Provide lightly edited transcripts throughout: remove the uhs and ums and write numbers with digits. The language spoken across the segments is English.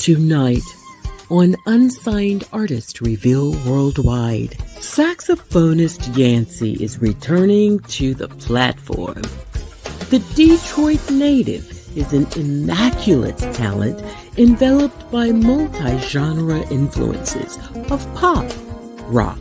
Tonight, on Unsigned Artist Reveal Worldwide, saxophonist Yancyy is returning to the platform. The Detroit native is an immaculate talent enveloped by multi-genre influences of pop, rock,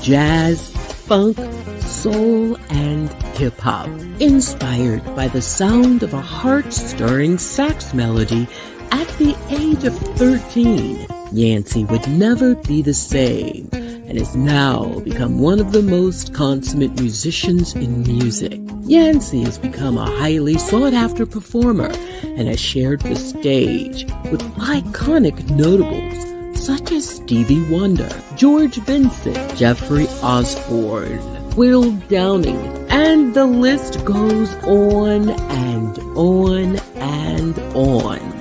jazz, funk, soul, and hip-hop. Inspired by the sound of a heart-stirring sax melody at the age of 13, Yancyy would never be the same and has now become one of the most consummate musicians in music. Yancyy has become a highly sought-after performer and has shared the stage with iconic notables such as Stevie Wonder, George Vincent, Jeffrey Osborne, Will Downing, and the list goes on and on and on.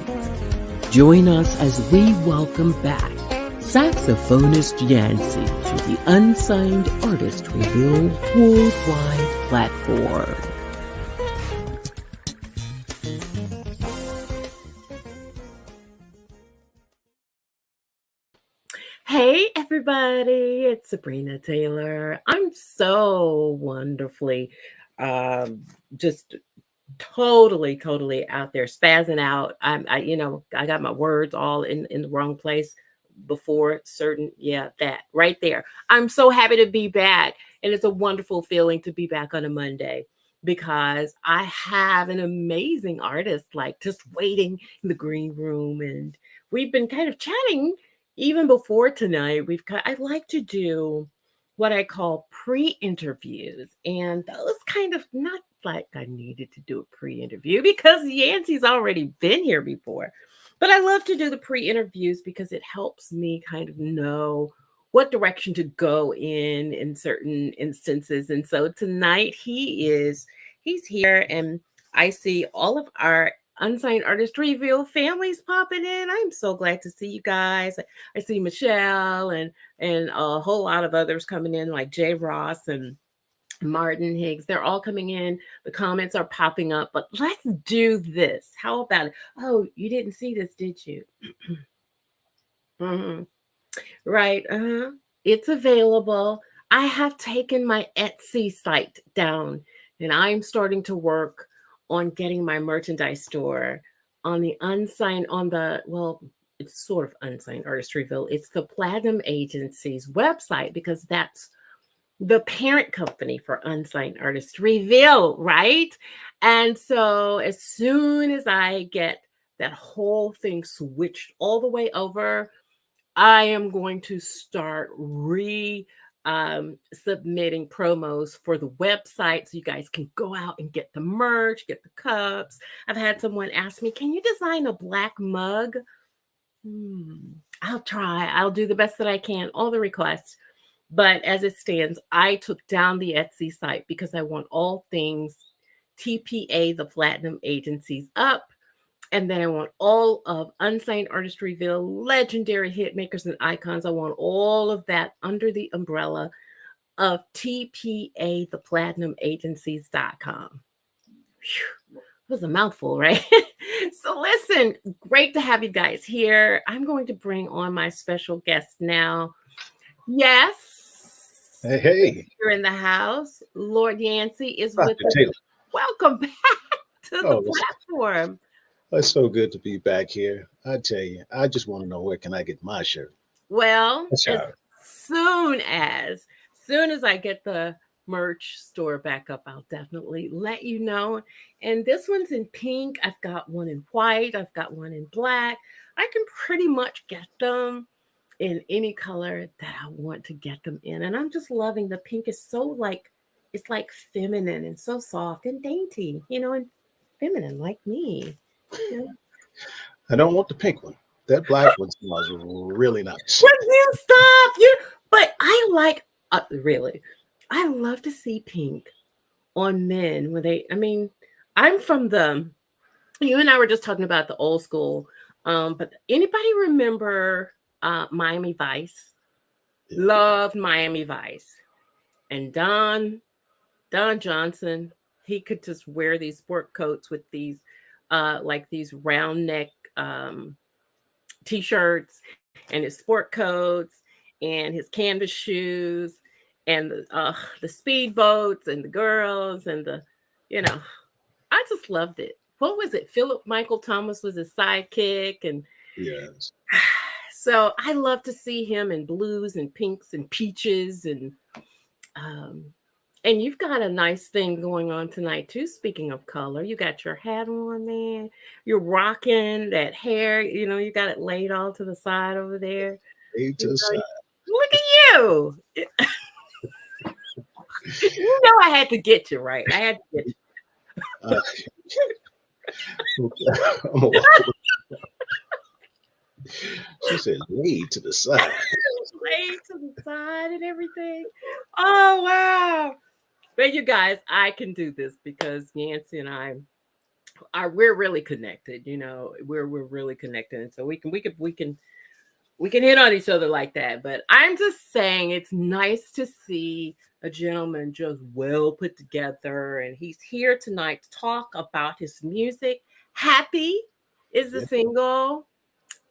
Join us as we welcome back saxophonist Yancyy to the Unsigned Artist Reveal Worldwide platform. Hey everybody, it's Sabrina Taylor. I'm so wonderfully just totally out there spazzing out. I got my words all in the wrong place before certain. Yeah, that right there. I'm so happy to be back. And it's a wonderful feeling to be back on a Monday because I have an amazing artist like just waiting in the green room. And we've been kind of chatting even before tonight. I like to do what I call pre-interviews. And those kind of, not like I needed to do a pre-interview because Yancy's already been here before. But I love to do the pre-interviews because it helps me kind of know what direction to go in certain instances. And so tonight he's here, and I see all of our Unsigned Artist Reveal families popping in. I'm so glad to see you guys. I see Michelle and a whole lot of others coming in, like Jay Ross and Martin Higgs. They're all coming in. The comments are popping up, but let's do this. How about it? Oh, you didn't see this, did you? Mhm. Right. It's available. I have taken my Etsy site down and I'm starting to work on getting my merchandise store on the it's sort of Unsigned Artist Reveal. It's the Platinum Agency's website because that's the parent company for Unsigned Artist Reveal, right? And so as soon as I get that whole thing switched all the way over, I am going to start submitting promos for the website so you guys can go out and get the merch, get the cups. I've had someone ask me, can you design a black mug? I'll try. I'll do the best that I can, all the requests. But as it stands, I took down the Etsy site because I want all things TPA, the Platinum Agencies, up. And then I want all of Unsigned Artist Reveal, legendary hit makers and icons. I want all of that under the umbrella of TPA, the Platinum Agencies.com. Whew. It was a mouthful, right? So listen, great to have you guys here. I'm going to bring on my special guest now. Yes. Hey. You're in the house. Lord Yancyy is Dr. with us. Taylor. Welcome back to the platform. It's so good to be back here. I tell you, I just want to know, where can I get my shirt? Well, as soon as I get the merch store back up, I'll definitely let you know. And this one's in pink. I've got one in white. I've got one in black. I can pretty much get them in any color that I want to get them in. And I'm just loving the pink. Is so it's like feminine and so soft and dainty, and feminine like me. I don't want the pink one. That black one smells really nice. Would you stop? But I like, really, I love to see pink on men when I'm from you and I were just talking about the old school, but anybody remember Miami Vice? Yeah. Loved Miami Vice. And Don Johnson, he could just wear these sport coats with these these round neck t-shirts and his sport coats and his canvas shoes and the speedboats and the girls and you know, I just loved it. What was it? Philip Michael Thomas was his sidekick, and Yes. so I love to see him in blues and pinks and peaches um and you've got a nice thing going on tonight too. Speaking of color, you got your hat on, man. You're rocking that hair. You know, you got it laid all to the side over there. A You to the know, side. look at you. You know, I had to get you right. I had to get you Uh, I'm gonna walk away. She said, laid to the side. laid to the side and everything. Oh wow! But you guys, I can do this because Yancyy and I are we're really connected. You know, we're really connected, and so we can hit on each other like that. But I'm just saying it's nice to see a gentleman just well put together, and he's here tonight to talk about his music. Happy is the Yeah. single,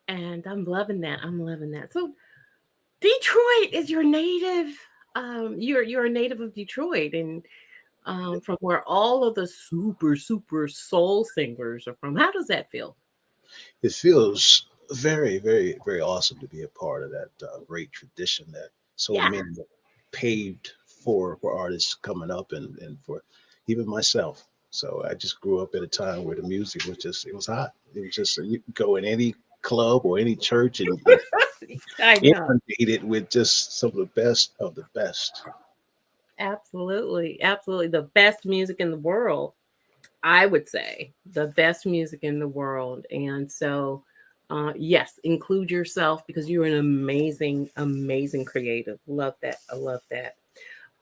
and I'm loving that. I'm loving that. So Detroit is your native. You're a native of Detroit, and from where all of the super soul singers are from. How does that feel? It feels very, very, very awesome to be a part of that great tradition that so Yeah. many paved for artists coming up and for even myself. So I just grew up at a time where the music was just it was hot. It was just you could go in any club or any church and I know. inundated with just some of the best of the best. Absolutely. Absolutely. The best music in the world, I would say. The best music in the world. And so, yes, include yourself because you're an amazing, amazing creative. Love that. I love that.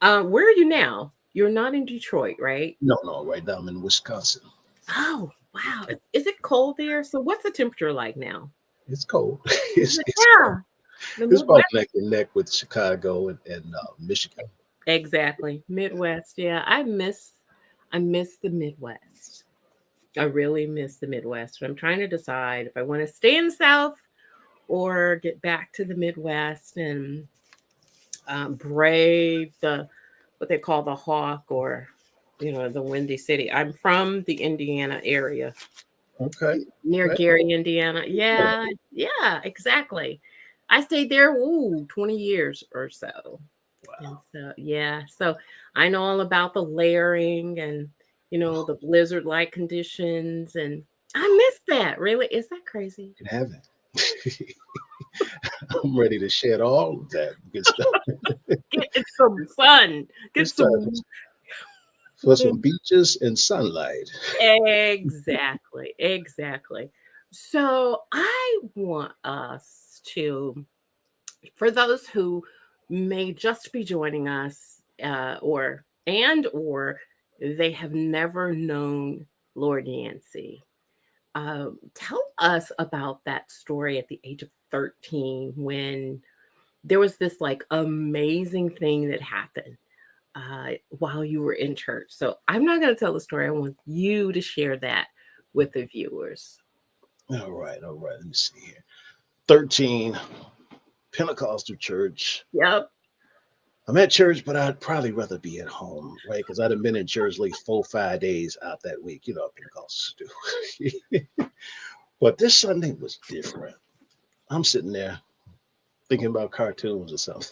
Where are you now? You're not in Detroit, right? No, no, right now I'm in Wisconsin. Oh, wow. Is it cold there? So, what's the temperature like now? It's cold. It's cold. Yeah, the It's about Midwest. neck and neck with Chicago and Michigan. Exactly. Midwest. Yeah, I miss the Midwest. I really miss the Midwest. I'm trying to decide if I want to stay in the South or get back to the Midwest and brave the what they call the hawk or the windy city. I'm from the Indiana area Okay. near Right. Gary, Indiana. Yeah, yeah, exactly. I stayed there 20 years or so. And Wow. so, yeah, so I know all about the layering and, the blizzard like conditions. And I miss that. Really? Is that crazy? In heaven. I'm ready to shed all of that good stuff. Get some sun. Good Get stuff some. for some beaches and sunlight. Exactly. Exactly. So I want us to, for those who may just be joining us, or they have never known Lord Yancyy. Tell us about that story at the age of 13 when there was this like amazing thing that happened while you were in church. So I'm not going to tell the story. I want you to share that with the viewers. All right, all right. Let me see here. 13, Pentecostal church. Yep. I'm at church, but I'd probably rather be at home, right? Because I'd have been in church at least 4 or 5 days out that week. You know what Pentecostals do. But this Sunday was different. I'm sitting there thinking about cartoons or something.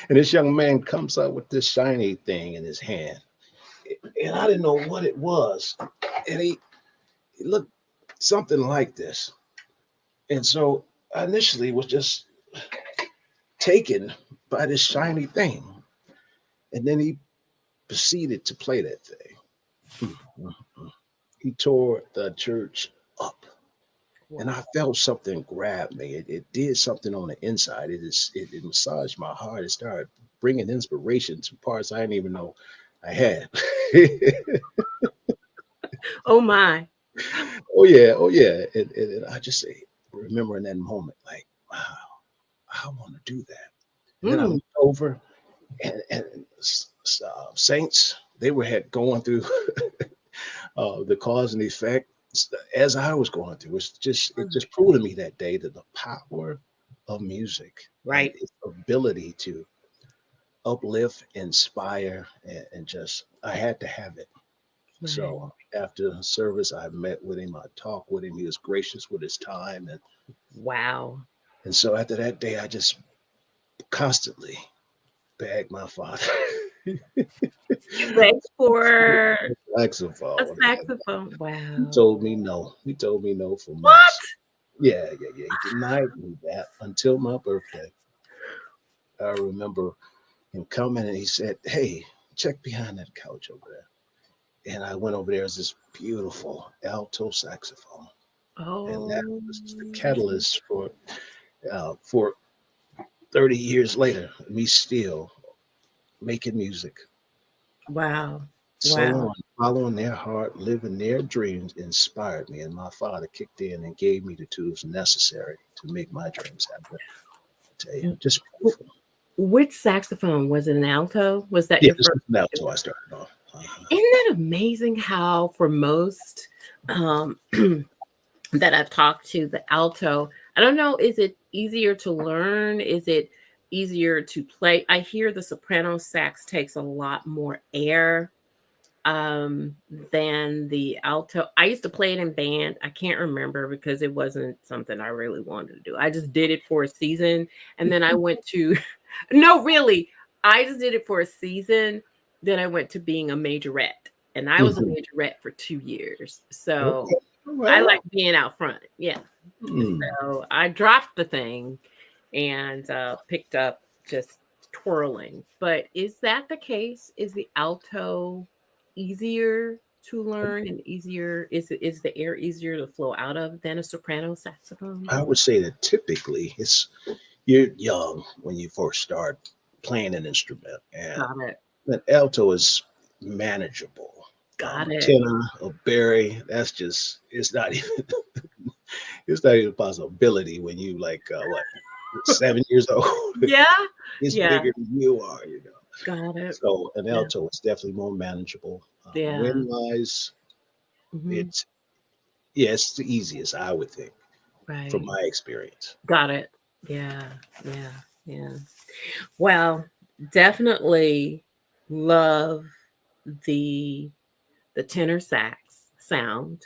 And this young man comes out with this shiny thing in his hand. And I didn't know what it was. And he looked something like this. And so I initially was just taken by this shiny thing. And then he proceeded to play that thing. Mm, mm, mm. He tore the church up. And Wow. I felt something grab me. It did something on the inside. It massaged my heart. It started bringing inspiration to parts I didn't even know I had. Oh my. Oh yeah, oh yeah. And I just say, remember in that moment, like, wow, I want to do that. And then I Mm. looked over, and saints, they were had going through the cause and effect. as I was going through, it just proved to me that day that the power of music and Right. its ability to uplift, inspire, and just I had to have it. Right. So after the service, I met with him. I talked with him. He was gracious with his time, Wow. and so after that day, I just constantly begged my father You begged for a saxophone. saxophone. He Wow. told me no. He told me no for What? months. Yeah, yeah, yeah. He denied me that until my birthday. I remember him coming and he said, "Hey, check behind that couch over there." And I went over there. There's this beautiful alto saxophone, and that Oh, was the catalyst for 30 years later, me still making music, wow. Wow. someone following their heart, living their dreams inspired me. And my father kicked in and gave me the tools necessary to make my dreams happen. I tell you, just Wh- beautiful. Which saxophone? Was it an alto? Was that Yeah, your this first? was now so I started off. Isn't that amazing how, for most that I've talked to, the alto, I don't know, is it easier to learn? Is it easier to play? I hear the soprano sax takes a lot more air um than the alto. I used to play it in band. I can't remember because it wasn't something I really wanted to do. I just did it for a season and then I went to no, really. I just did it for a season. Then I went to being a majorette. And I was a Mhm. majorette for 2 years. Okay. So I Well, like being out front. Yeah. hmm. So I dropped the thing and picked up just twirling. But is that the case? Is the alto easier to learn and easier? Is the air easier to flow out of than a soprano saxophone? I would say that typically it's you're young when you first start playing an instrument, and Got it. an alto is manageable. Got A it. tenor, a barry, that's just it's not even it's not even a possibility when you like what 7 years old. Yeah. It's Yeah. bigger than you are, you know. Got it. So an Yeah. alto is definitely more manageable. Yeah. Wind wise, Hmm. it's yeah, it's the easiest, I would think, from Right. my experience. Got it. Yeah. Yeah. Yeah. Well, definitely love the tenor sax sound.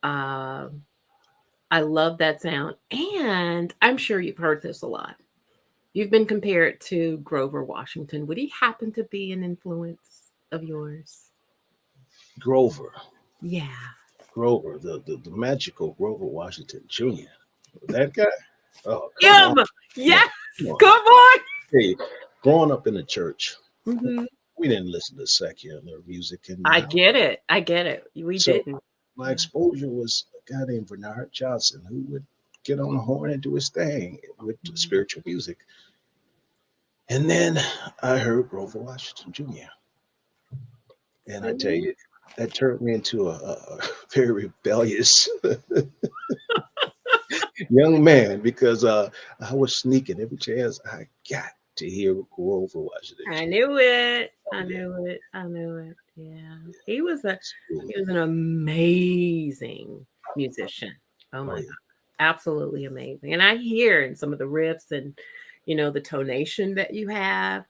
Um, I love that sound, and I'm sure you've heard this a lot. You've been compared to Grover Washington. Would he happen to be an influence of yours? Grover, Yeah. the magical Grover Washington Jr. That guy. Oh, come on, Him. come on, Yes. come on. Come on. Hey, growing up in the church, Mhm. we didn't listen to secular music, and I get it. I get it. We so didn't. my Yeah. exposure was a guy named Bernard Johnson who would get on the horn and do his thing with Mhm. spiritual music. And then I heard Grover Washington Jr. And I tell See? you, that turned me into a very rebellious young man because I was sneaking every chance I got to hear Grover Washington I Jr. knew it. Oh I yeah, knew it. I knew it. Yeah. yeah, He absolutely. was an amazing musician. Oh Oh my yeah, God. Absolutely amazing. And I hear in some of the riffs and the tonation that you have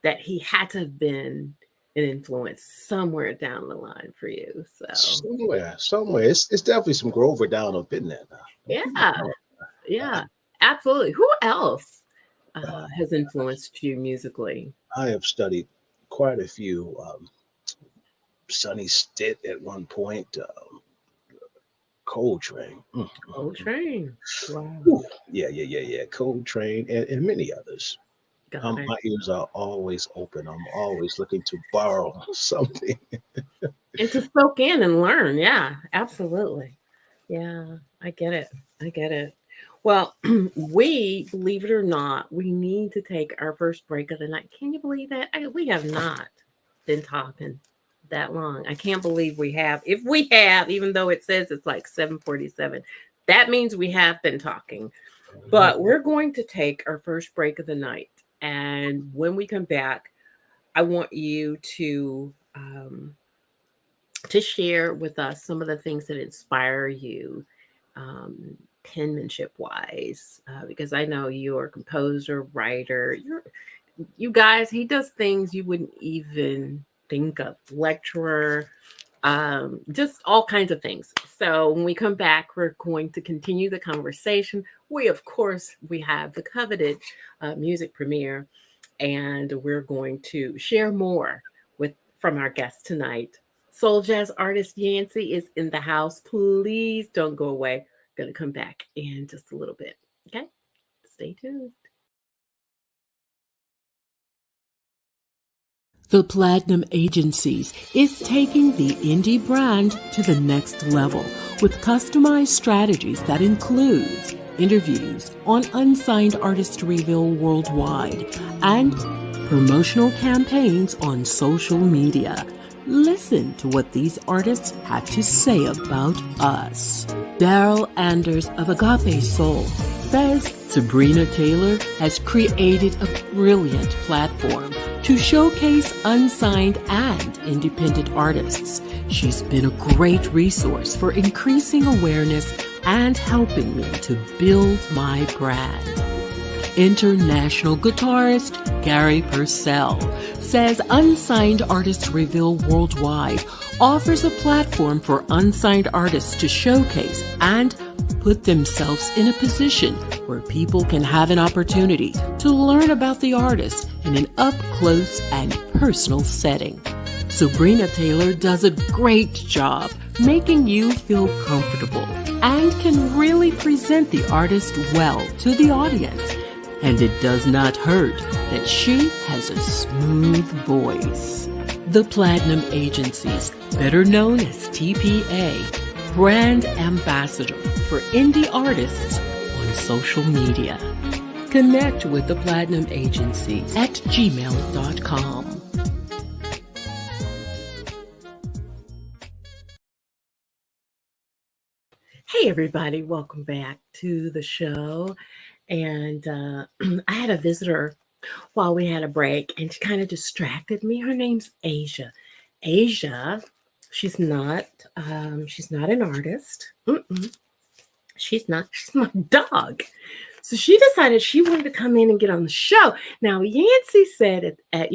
that he had to have been an influence somewhere down the line for you. So somewhere. It's definitely some Grover down up in there now. yeah. I, Yeah. Absolutely. Who else uh, has influenced you musically? I have studied quite a few. Sonny Stitt at one point, Coltrane. Coltrane. Wow. Whew. Yeah, yeah, yeah, yeah. Coltrane and many others. Got it. My ears are always open. I'm always looking to borrow something. And to soak in and learn. Yeah, absolutely. Yeah, I get it. I get it. Well, believe it or not, we need to take our first break of the night. Can you believe that? We have not been talking that long. I can't believe we have. If we have, even though it says it's like 7:47, that means we have been talking. But we're going to take our first break of the night. And when we come back, I want you to to share with us some of the things that inspire you, penmanship wise, because I know you're a composer, writer. You guys, he does things you wouldn't even think of. Lecturer, just all kinds of things. So when we come back, we're going to continue the conversation. Of course, we have the coveted music premiere, and we're going to share more with from our guest tonight. Soul jazz artist Yancyy is in the house. Please don't go away. Going to come back in just a little bit. Okay, stay tuned. The Platinum Agencies is taking the indie brand to the next level with customized strategies that includes interviews on unsigned artist reveal worldwide and promotional campaigns on social media. Listen to what these artists have to say about us. Daryl Anders of Agape Soul says Sabrina Taylor has created a brilliant platform to showcase unsigned and independent artists. She's been a great resource for increasing awareness and helping me to build my brand. International guitarist Gary Purcell says Unsigned Artist Reveal Worldwide offers a platform for unsigned artists to showcase and put themselves in a position where people can have an opportunity to learn about the artist in an up-close and personal setting. Sabrina Taylor does a great job making you feel comfortable and can really present the artist well to the audience. And it does not hurt that she has a smooth voice. The Platinum Agencies, better known as TPA, brand ambassador for indie artists on social media. Connect with the Platinum Agencies at gmail.com. Hey everybody, welcome back to the show. And I had a visitor while we had a break, and she kind of distracted me. Her name's Asia. Asia, she's not an artist. She's not. She's my dog. So she decided she wanted to come in and get on the show. Now, Yancyy said at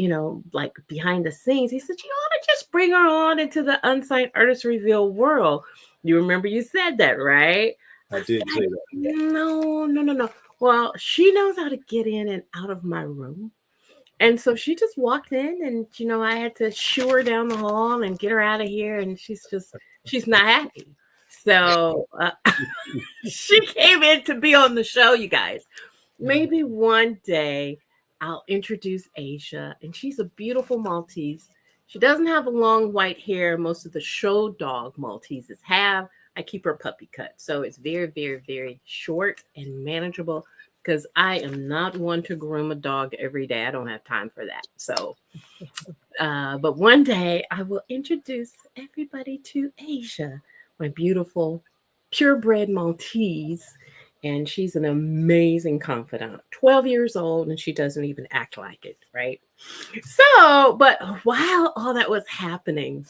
like behind the scenes, he said, you ought to just bring her on into the Unsigned Artist Reveal world. You remember you said that, right? I did say that. No. Well, she knows how to get in and out of my room. And so she just walked in and, I had to shoo her down the hall and get her out of here. And she's not happy. So she came in to be on the show, you guys. Maybe one day I'll introduce Asia. And she's a beautiful Maltese. She doesn't have the long white hair most of the show dog Malteses have. I keep her puppy cut. So it's very, very, very short and manageable because I am not one to groom a dog every day. I don't have time for that. So, but one day I will introduce everybody to Asia, my beautiful purebred Maltese. And she's an amazing confidant, 12 years old, and she doesn't even act like it, right? So, but while all that was happening,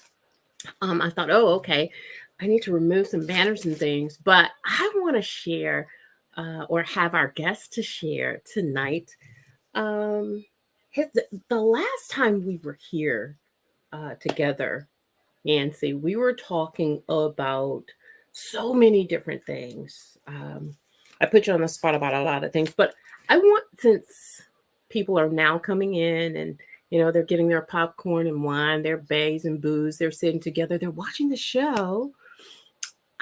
I thought, oh, okay, I need to remove some banners and things, but I want to share or have our guest to share tonight. The last time we were here together, Yancyy, we were talking about so many different things. I put you on the spot about a lot of things, but I want, since people are now coming in and they're getting their popcorn and wine, their bays and booze, they're sitting together, they're watching the show.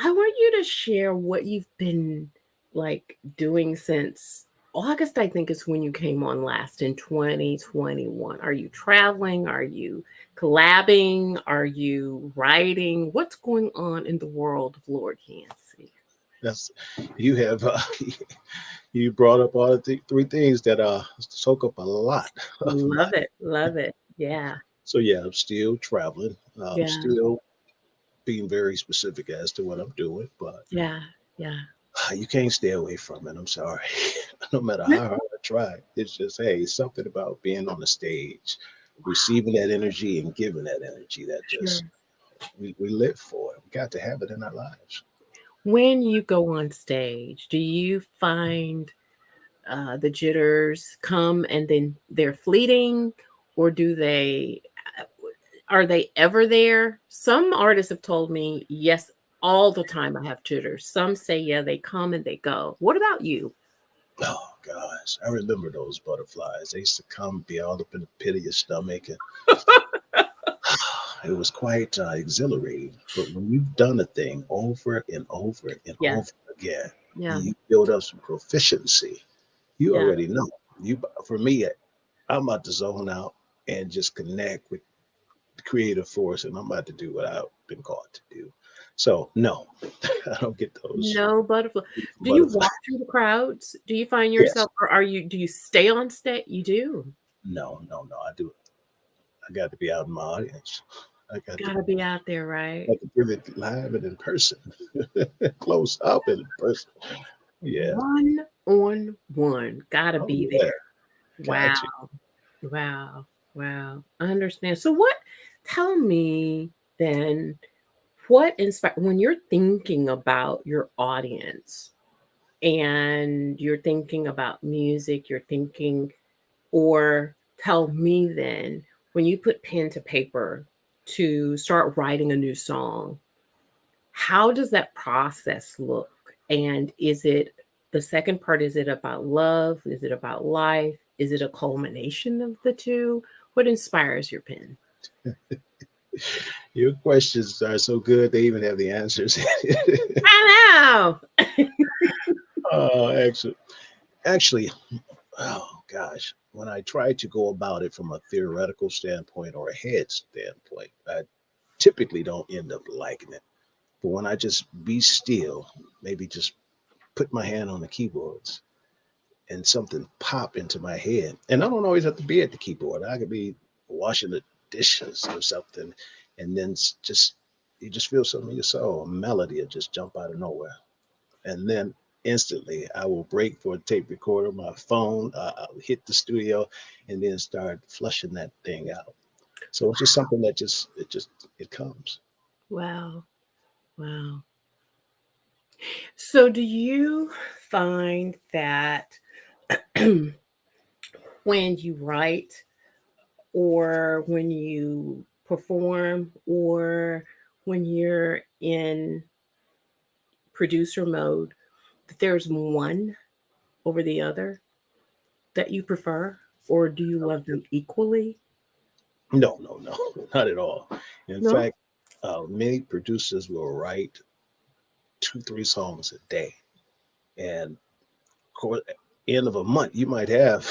I want you to share what you've been like doing since August, I think is when you came on last in 2021. Are you traveling? Are you collabing? Are you writing? What's going on in the world of Lord Yancyy? Yes, you have you brought up all the three things that soak up a lot. Love it. Yeah. So yeah, I'm still traveling. Yeah. Still being very specific as to what I'm doing, but yeah. You can't stay away from it. I'm sorry. No matter how hard I try, it's just, hey, something about being on the stage, receiving that energy and giving that energy that just We live for it. We got to have it in our lives. When you go on stage, do you find the jitters come and then they're fleeting, or do they are they ever there? Some artists have told me yes, all the time I have jitters. Some say yeah, they come and they go. What about you? Oh gosh, I remember those butterflies. They used to come, be all up in the pit of your stomach, and it was quite exhilarating. But when you've done a thing over and over and Yeah, over again, and yeah, you build up some proficiency, you yeah. already know. You, for me, I'm about to zone out and just connect with the creative force, and I'm about to do what I've been called to do. So no, I don't get those No butterfly. Do you butterflies. walk through the crowds? Do you find Yes. yourself, or are you? Do you stay on stage? You do. No, no, no. I do. I got to be out in my audience. I got to Got to be out there, right? got to give it live and in person, close up and in person. Yeah. One on one. Got to Oh be yeah. there. Wow. Got you. Wow. Wow. I understand. So what tell me then what inspire when you're thinking about your audience and you're thinking about music, you're thinking or tell me then when you put pen to paper to start writing a new song, how does that process look? And is it the second part, is it about love? Is it about life? Is it a culmination of the two? What inspires your pen? Your questions are so good; they even have the answers. I know. Oh, excellent. Actually, oh gosh, when I try to go about it from a theoretical standpoint or a head standpoint, I typically don't end up liking it. But when I just be still, maybe just put my hand on the keyboards and something pop into my head. And I don't always have to be at the keyboard. I could be washing the dishes or something, and then just you just feel something in your soul, a melody will just jump out of nowhere, and then instantly I will break for a tape recorder, my phone, I'll hit the studio, and then start flushing that thing out. So it's just something that it comes. Wow. Wow. So do you find that when you write or when you perform or when you're in producer mode that there's one over the other that you prefer, or do you love them equally? No, no, no, not at all. In No? fact, many producers will write two, three songs a day. And of course, end of a month, you might have,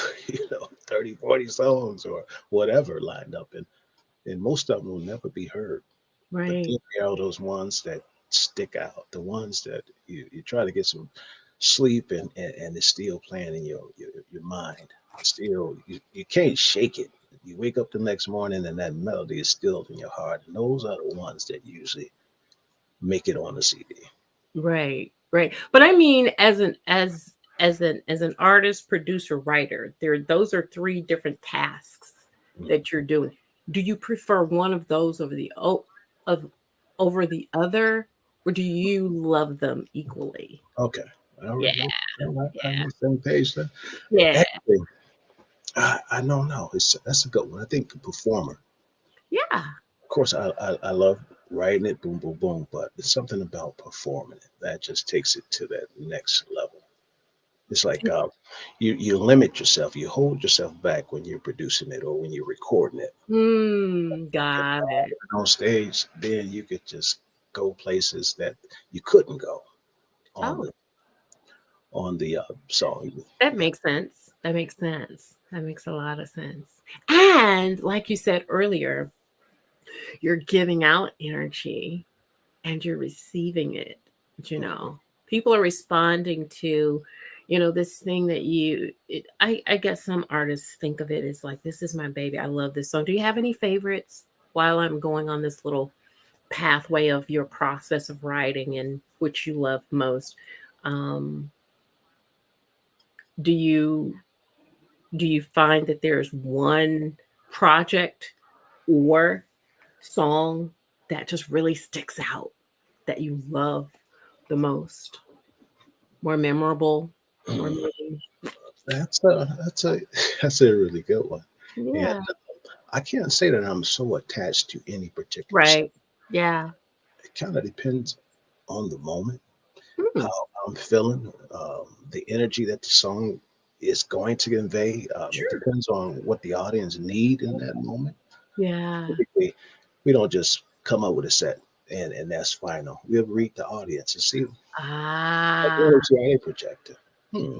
30, 40 songs or whatever lined up. And most of them will never be heard. But Right. then there are those ones that stick out, the ones that you try to get some sleep and it's still playing in your mind. It's still, you can't shake it. You wake up the next morning and that melody is still in your heart. And those are the ones that usually make it on the CD. Right. Right. But I mean as an artist, producer, writer, those are three different tasks Mm. that you're doing. Do you prefer one of those of over the other, or do you love them equally? Okay. All Yeah. right. All right. Yeah. I'm on the same page then. Yeah. Actually, I don't know. That's a good one. I think a performer. Yeah. Of course, I love writing it, boom, boom, boom, but it's something about performing it that just takes it to that next level. It's like you limit yourself, you hold yourself back when you're producing it or when you're recording it. And Got it. on stage, then you could just go places that you couldn't go on Oh, the song. that Yeah. makes sense. That makes sense. That makes a lot of sense. And like you said earlier, you're giving out energy and you're receiving it. You Mhm. know, people are responding to, this thing that I guess some artists think of it as like, this is my baby. I love this song. Do you have any favorites while I'm going on this little pathway of your process of writing and which you love most? Um, do you do you find that there's one project or song that just really sticks out that you love the most? More memorable, more Hmm, moving? that's a that's a really good one. And Yeah. I can't say that I'm so attached to any particular song. Right. Yeah. It kind of depends on the moment, Mm, how I'm feeling, the energy that the song is going to convey. It sure. depends on what the audience need in that moment. Yeah. Typically, we don't just come up with a set and that's final. We'll read the audience and see what Ah, energy are they projecting. Hmm.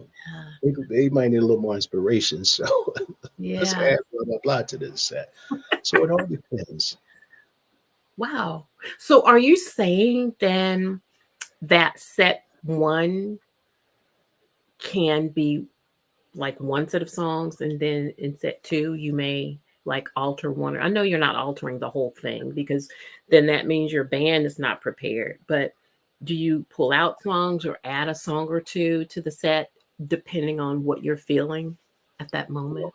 They might need a little more inspiration, so let's yeah. add blah blah blah to this set. So it all depends. Wow. So are you saying then that set one can be like one set of songs, and then in set two, you may like alter one? I know you're not altering the whole thing because then that means your band is not prepared. But do you pull out songs or add a song or two to the set depending on what you're feeling at that moment?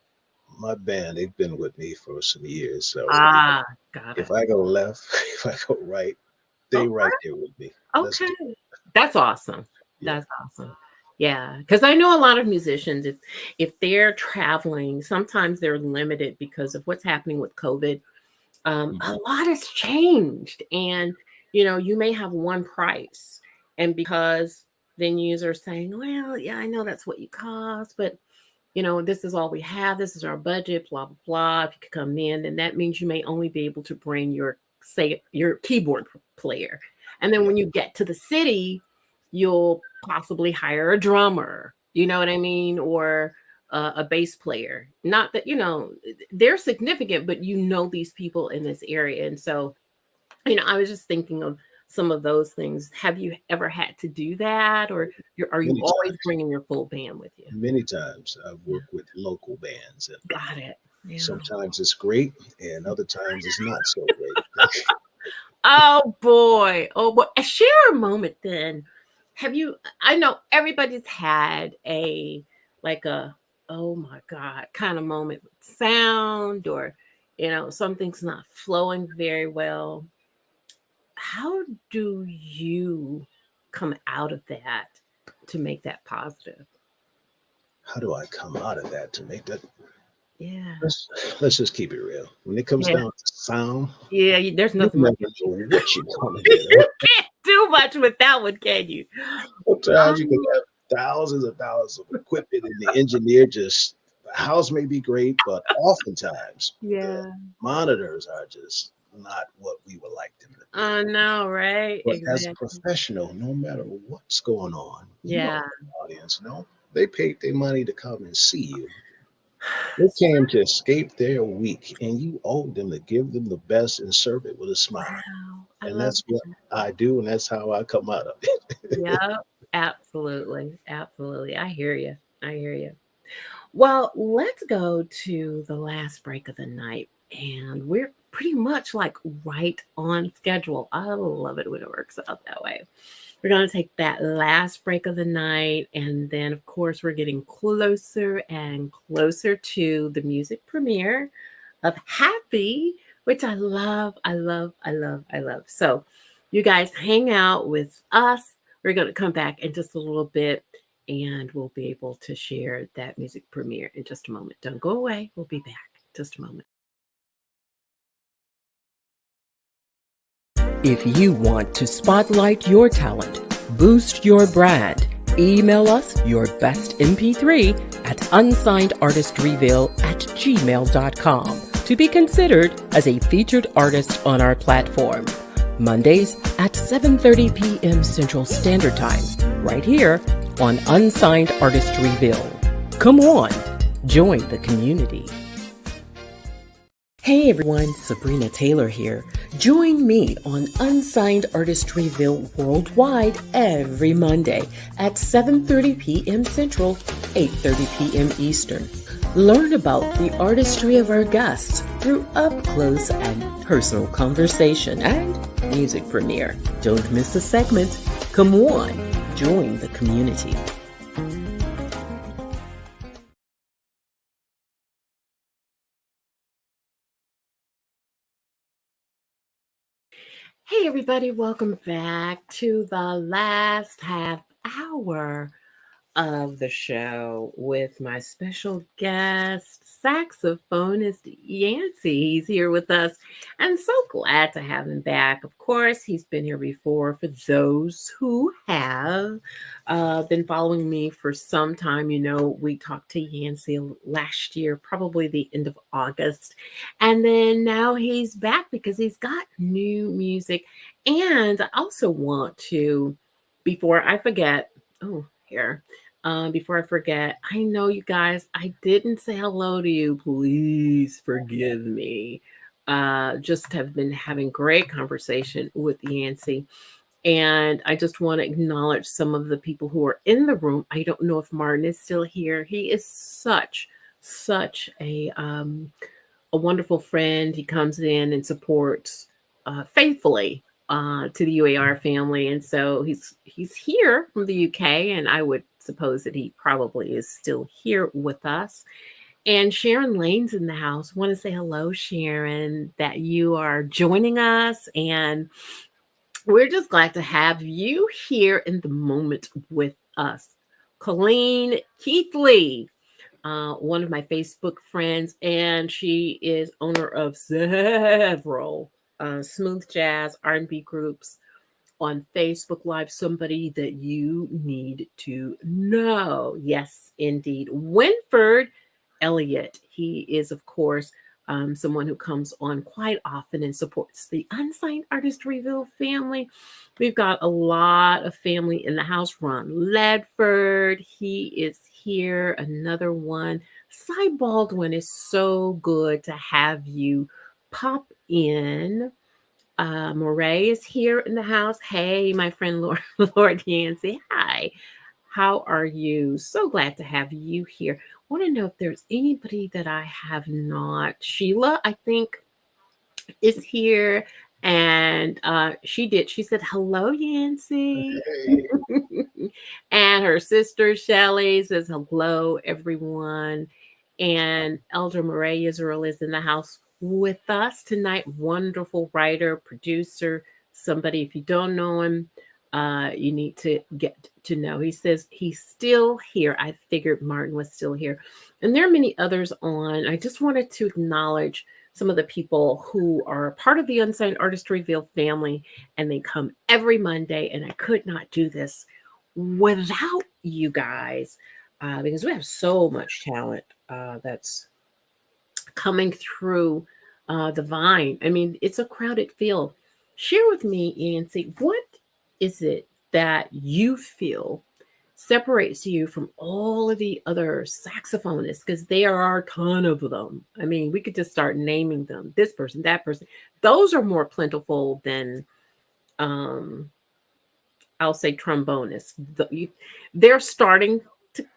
My band, they've been with me for some years, so Ah, got if it. I go left, if I go right, they Okay. right there with me. Let's Okay. do That's awesome. it. Yeah. That's awesome. Yeah, because I know a lot of musicians, if they're traveling, sometimes they're limited because of what's happening with COVID. A Mhm. lot has changed, and you may have one price, and because venues are saying, "Well, yeah, I know that's what you cost, but this is all we have. This is our budget. Blah blah blah. If you could come in, then that means you may only be able to bring your keyboard player, and then Yeah. when you get to the city, you'll possibly hire a drummer. You know what I mean, or a bass player. Not that they're significant, but these people in this area, and so I was just thinking of some of those things. Have you ever had to do that, or are you Many always times. bringing your full band with you? Many times I've Yeah. worked with local bands, and Got it. Yeah. sometimes it's great, and other times it's not so great. Oh boy. Oh boy. Share a moment then. I know everybody's had like a, oh my God, kind of moment with sound, or, something's not flowing very well. How do you come out of that to make that positive? How do I come out of that to make that? Yeah. Let's, let's just keep it real. When it comes Yeah. down to sound, Yeah. There's you nothing much. never know what you're gonna You get. can't do much with that one, can you? Sometimes you can Um, have thousands of dollars of equipment, and the engineer just the house may be great, but oftentimes the yeah. monitors are just not what we would like them to be. I know, right? But as a Exactly. professional, no matter what's going on, you Yeah. are the audience. No, they paid their money to come and see you. They came to escape their week, and you owe them to give them the best and serve it with a smile. Wow. I And love that's what I do, and that's how I come out of it. it. Yeah. Absolutely. Absolutely. I hear you. I hear you. Well, let's go to the last break of the night. And we're pretty much like right on schedule. I love it when it works out that way. We're going to take that last break of the night. And then, of course, we're getting closer and closer to the music premiere of Happy, which I love, I love, I love, I love. So, you guys hang out with us. We're going to come back in just a little bit and we'll be able to share that music premiere in just a moment. Don't go away. We'll be back in just a moment. If you want to spotlight your talent, boost your brand, email us your best MP3 at unsignedartistreveal@gmail.com to be considered as a featured artist on our platform. Mondays at 7:30 p.m. Central Standard Time, right here on Unsigned Artist Reveal. Come on, join the community. Hey everyone, Sabrina Taylor here. Join me on Unsigned Artist Reveal worldwide every Monday at 7:30 p.m. Central, 8:30 p.m. Eastern. Learn about the artistry of our guests through up-close and personal conversation and music premiere. Don't miss a segment. Come on, join the community. everybody. Welcome back to the last half hour of the show with my special guest, saxophonist Yancyy. He's here with us. I'm so glad to have him back. Of course, he's been here before. For those who have been following me for some time, you know, we talked to Yancyy last year, probably the end of August. And then now he's back because he's got new music. And I also want to, before I forget, oh, here. Before I forget, I know you guys, I didn't say hello to you. Please forgive me. Just have been having great conversation with Yancyy. And I just want to acknowledge some of the people who are in the room. I don't know if Martin is still here. He is such a wonderful friend. He comes in and supports faithfully to the UAR family, and so he's here from the UK, and I would suppose that he probably is still here with us. And Sharon Lane's in the house. Want to say hello, Sharon, that you are joining us, and we're just glad to have you here in the moment with us. Colleen Keithley, one of my Facebook friends, and she is owner of several smooth jazz R&B groups on Facebook Live. Somebody that you need to know. Yes, indeed. Winford Elliott. He is, of course, someone who comes on quite often and supports the Unsigned Artist Reveal family. We've got a lot of family in the house. Ron Ledford, he is here. Another one. Cy Baldwin, is so good to have you pop in. Moray is here in the house. Hey, my friend Lord, Lord Yancyy. Hi. How are you? So glad to have you here. Want to know if there's anybody that I have not. Sheila, I think, is here. And she did. She said, hello, Yancyy. Hey, And her sister Shelly says, hello, everyone. And Elder Murray Israel is in the house with us tonight. Wonderful writer, producer, somebody, if you don't know him, you need to get to know. He says he's still here. I figured Martin was still here. And there are many others on. I just wanted to acknowledge some of the people who are part of the Unsigned Artist Reveal family, and they come every Monday. And I could not do this without you guys because we have so much talent that's coming through the vine. I mean, it's a crowded field. Share with me, Yancyy, what is it that you feel separates you from all of the other saxophonists? Because there are a ton of them. I mean, we could just start naming them. This person, that person. Those are more plentiful than um, I'll say trombonists. They're starting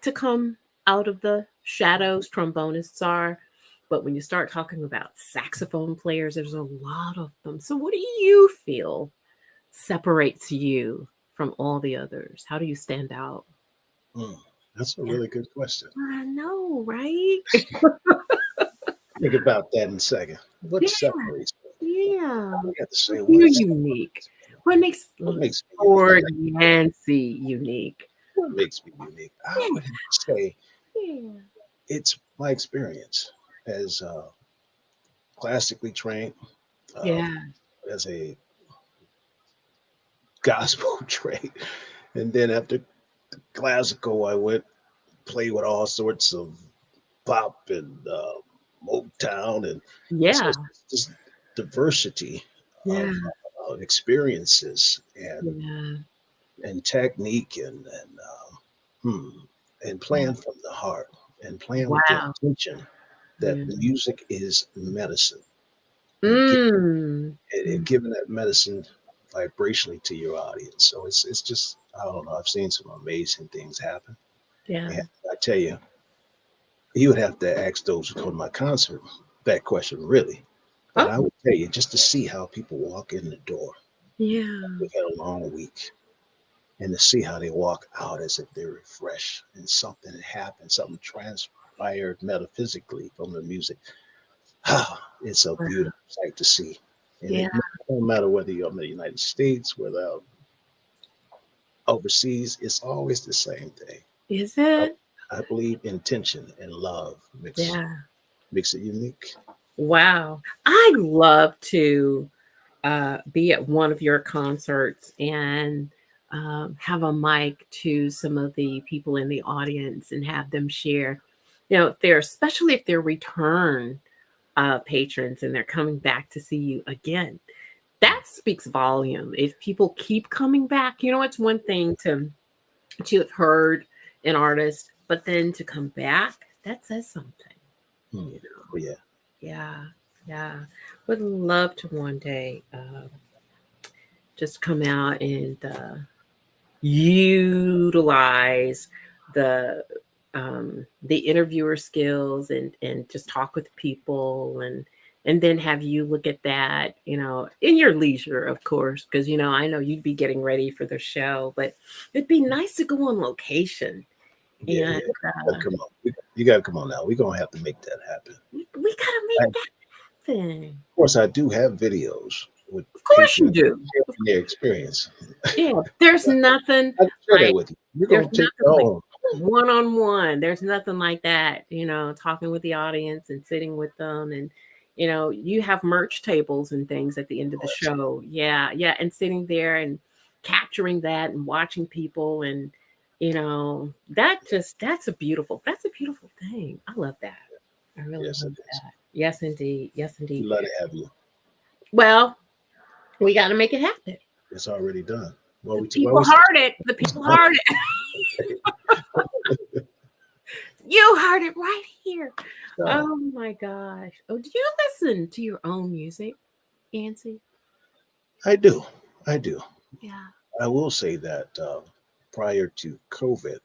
to come out of the shadows, trombonists are. But when you start talking about saxophone players, there's a lot of them. So, what do you feel separates you from all the others? How do you stand out? hmm, that's a Yeah, really good question. I know, right? Think about that in a second. What Yeah, separates me? yeah. We got to say You're what unique. What makes what makes me unique. Lord Yancyy unique? What makes me unique? I Yeah, would have to say yeah, it's my experience as classically trained, um, yeah. as a gospel trained, and then after classical, I went play with all sorts of pop and Motown, and so Yeah, it's just diversity yeah, of experiences yeah, and technique hmm, and yeah. playing from the heart and playing with the Wow. intention that Yeah. music is medicine and, Mm. and Mm. giving that medicine vibrationally to your audience. So it's just I don't know. I've seen some amazing things happen, Yeah. and I tell you, you would have to ask those who come to my concert that question really. But Oh, I would tell you just to see how people walk in the door. yeah. We've had a long week, and to see how they walk out as if they're refreshed and something had happened, something transpired metaphysically from the music. Ah, it's a Wow. beautiful sight to see. And Yeah. No matter whether you're in the United States, whether overseas, it's always the same thing. Is I, it? I believe intention and love Yeah. makes it unique. Wow. I'd love to be at one of your concerts and have a mic to some of the people in the audience and have them share. If they're, especially if they're return patrons and they're coming back to see you again. That speaks volume. If people keep coming back, it's one thing to have heard an artist, but then to come back, that says something. Hmm. You know? Oh, yeah. Yeah, yeah. Would love to one day just come out and utilize the the interviewer skills and just talk with people and then have you look at that, in your leisure, of course, because I know you'd be getting ready for the show, but it'd be nice to go on location Yeah, and yeah. Come on. You got to come on now. We're going to have to make that happen. we gotta I, make of that happen. course, I do have videos with Of course you people do. sharing their experience. Yeah, there's nothing I can share that like with you. You're there's going to take nothing your like own. one-on-one. There's nothing like that, talking with the audience and sitting with them and you have merch tables and things at the end of the show. Yeah, yeah, and sitting there and capturing that and watching people and that's a beautiful thing. I love that. I really Yes, love it is. that. Yes, indeed. Yes, indeed. We'd love to have you. Well, we got to make it happen. It's already done. Well, The well, people heard it. The people heard it. You heard it right here. done. Oh my gosh. Oh, do you listen to your own music, Yancyy? I do. I do. Yeah. I will say that prior to COVID,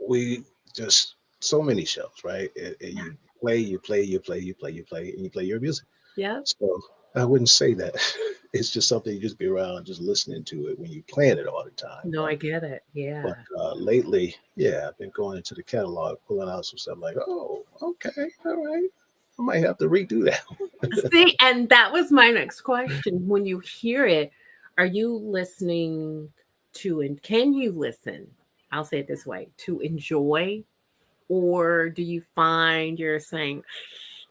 we just so many shows, right? And Yeah. you play, you play, you play, you play, you play, and you play your music. Yep. So I wouldn't say that. It's just something you just be around, just listening to it when you playing it all the time. No, I get it. But Yeah. lately, yeah, I've been going into the catalog, pulling out some stuff like, oh, okay, all right, I might have to redo that. See, and that was my next question. When you hear it, are you listening to and can you listen? I'll say it this way, to enjoy, or do you find you're saying,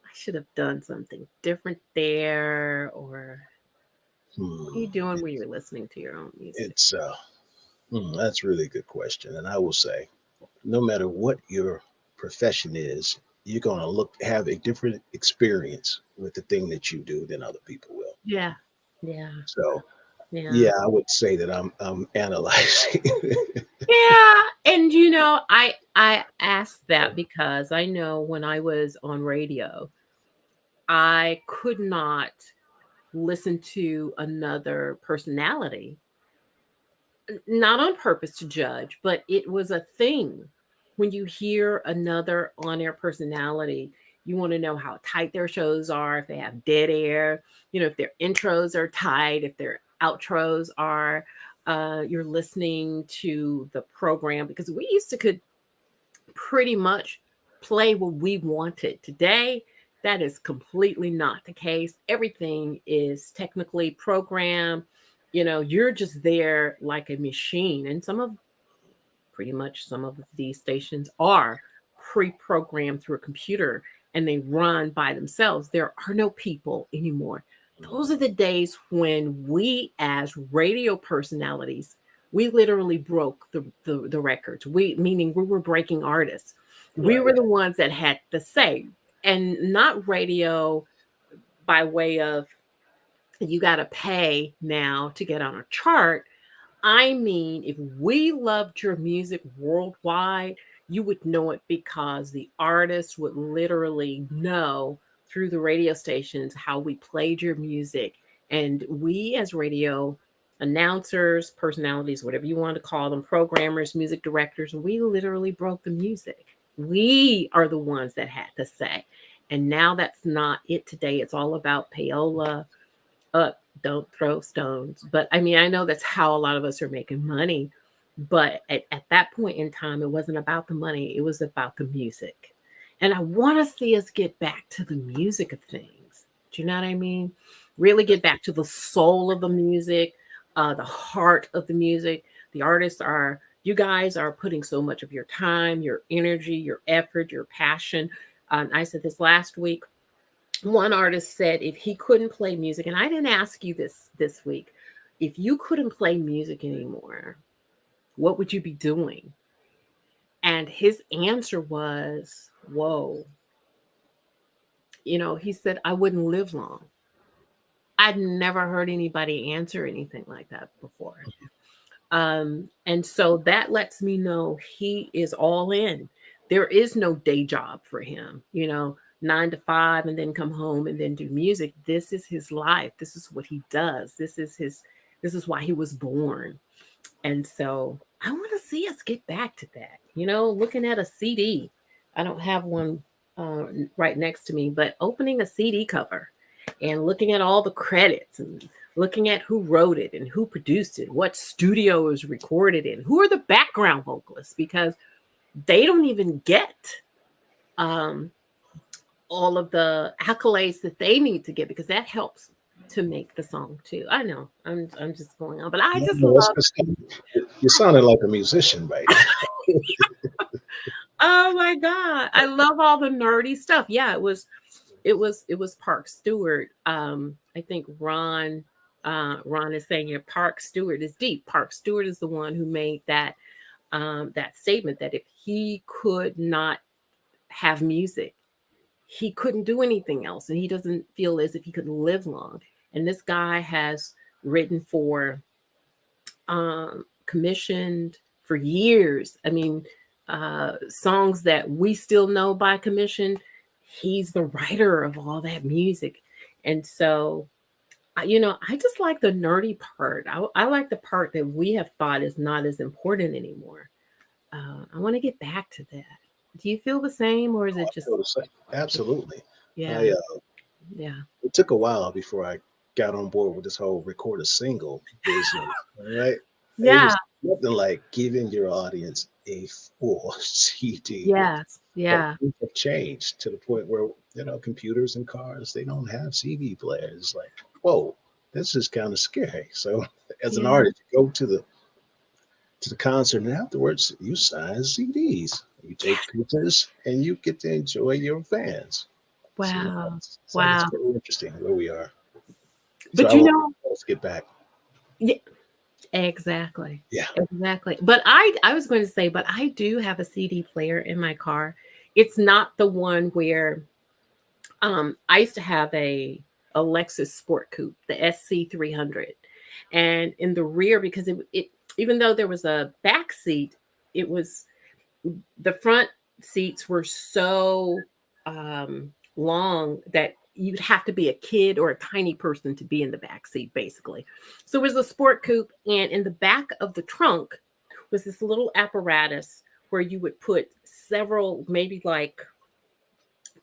I should have done something different there, or what are Hmm. you doing when you're listening to your own music? It's that's really a good question, and I will say, no matter what your profession is, you're gonna have a different experience with the thing that you do than other people will. Yeah. Yeah. So Yeah. yeah, I would say that I'm analyzing. Yeah. And I asked that because I know when I was on radio, I could not listen to another personality, not on purpose to judge, but it was a thing. When you hear another on air personality, you want to know how tight their shows are, if they have dead air, if their intros are tight, if their outros are. You're listening to the program because we used to could pretty much play what we wanted. Today, that is completely not the case. Everything is technically programmed. You're just there like a machine. And some of these stations are pre-programmed through a computer and they run by themselves. There are no people anymore. Those are the days when we as radio personalities, we literally broke the records. Meaning we were breaking artists. We Right. were the ones that had the say, and not radio by way of you got to pay now to get on a chart. I mean, if we loved your music worldwide, you would know it because the artists would literally know through the radio stations how we played your music. And we, as radio announcers, personalities, whatever you want to call them, programmers, music directors, we literally broke the music. We are the ones that had to say. And now that's not it today. It's all about payola, up, don't throw stones. But I mean, I know that's how a lot of us are making money. But at that point in time, it wasn't about the money, it was about the music. And I want to see us get back to the music of things. Do you know what I mean? really get back to the soul of the music, the heart of the music. The artists are, you guys are putting so much of your time, your energy, your effort, your passion. I said this last week. One artist said if he couldn't play music, and I didn't ask you this week, if you couldn't play music anymore, what would you be doing? And his answer was, whoa, he said, I wouldn't live long. I'd never heard anybody answer anything like that before. And so that lets me know he is all in. There is no day job for him, 9 to 5 and then come home and then do music. This is his life. This is what he does. This is why he was born. And so I want to see us get back to that, looking at a CD. I don't have one right next to me, but opening a CD cover and looking at all the credits and looking at who wrote it and who produced it, what studio it was recorded in, who are the background vocalists, because they don't even get um, all of the accolades that they need to get, because that helps to make the song too. I know I'm just going on, but I just No, love. you sounded like a musician right Oh my god, I love all the nerdy stuff. Yeah, it was Park Stewart. I think Ron is saying here, Park Stewart is deep. Park Stewart is the one who made that statement that if he could not have music, he couldn't do anything else, and he doesn't feel as if he could live long. And this guy has written for, commissioned for years. I mean, songs that we still know by commission. He's the writer of all that music, and so I just like the nerdy part. I like the part that we have thought is not as important anymore. I want to get back to that. Do you feel the same, or is now. it I just, feel the same. Absolutely. yeah, I yeah, It took a while before I got on board with this whole record a single business. All right. It yeah, was nothing like giving your audience a full CD. yes, But yeah, things have changed to the point where, computers and cars, they don't have CD players. Like, whoa, this is kind of scary. So as an yeah. artist, you go to the concert and afterwards you sign CDs. You take Yes. pictures and you get to enjoy your fans. So Wow, it's like it's wow. very interesting where we are. So But I want us to get back. yeah, exactly, Yeah. exactly. But I was going to say, but I do have a CD player in my car. It's not the one where I used to have a Lexus Sport Coupe, the SC 300, and in the rear, because it even though there was a back seat, it was the front seats were so long that you'd have to be a kid or a tiny person to be in the back seat, basically. So it was a sport coupe, and in the back of the trunk was this little apparatus where you would put several, maybe like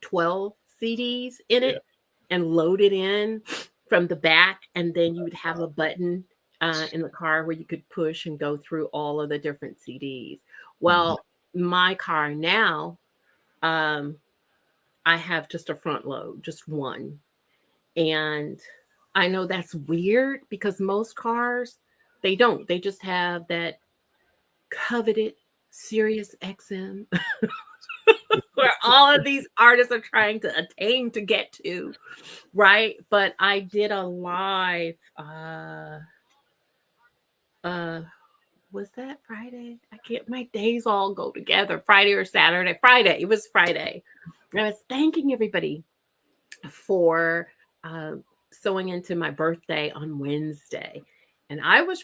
12 CDs in Yeah. it and load it in from the back. And then you would have a button in the car where you could push and go through all of the different CDs. Mhm. Well, my car now, um, I have just a front load, just one. And I know that's weird because most cars, they don't. They just have that coveted Sirius XM where all of these artists are trying to attain to get to, right? But I did a live uh was that Friday? I can't, my days all go together. Friday or Saturday. Friday. It was Friday. I was thanking everybody for uh, sewing into my birthday on Wednesday, and I was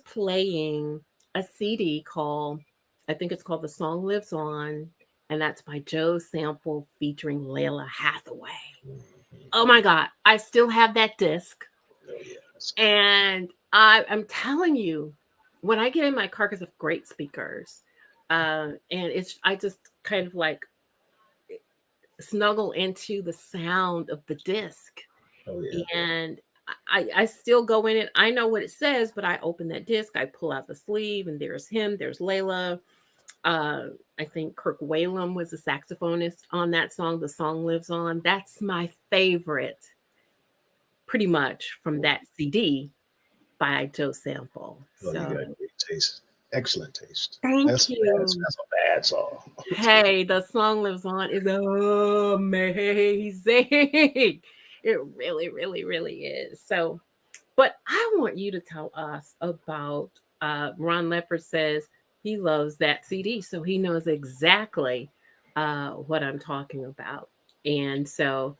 playing a CD called, I think it's called "The Song Lives On," and that's by Joe Sample featuring Layla Hathaway. Mhm. Oh my God, I still have that disc, Oh yeah. That's good. and I'm telling you, when I get in my car, because of great speakers, and I just kind of like snuggle into the sound of the disc. Oh yeah. And I still go in it. I know what it says, but I open that disc, I pull out the sleeve, and there's him, there's Layla. I think Kirk Whalum was a saxophonist on that song. The Song Lives On. That's my favorite pretty much from Oh, that CD by Joe Sample. you So got great taste. Excellent taste. thank you. That's a bad song. Hey, the song lives on is amazing. It really, really, really is. So, but I want you to tell us about Ron Leffert says he loves that CD, so he knows exactly what I'm talking about. And so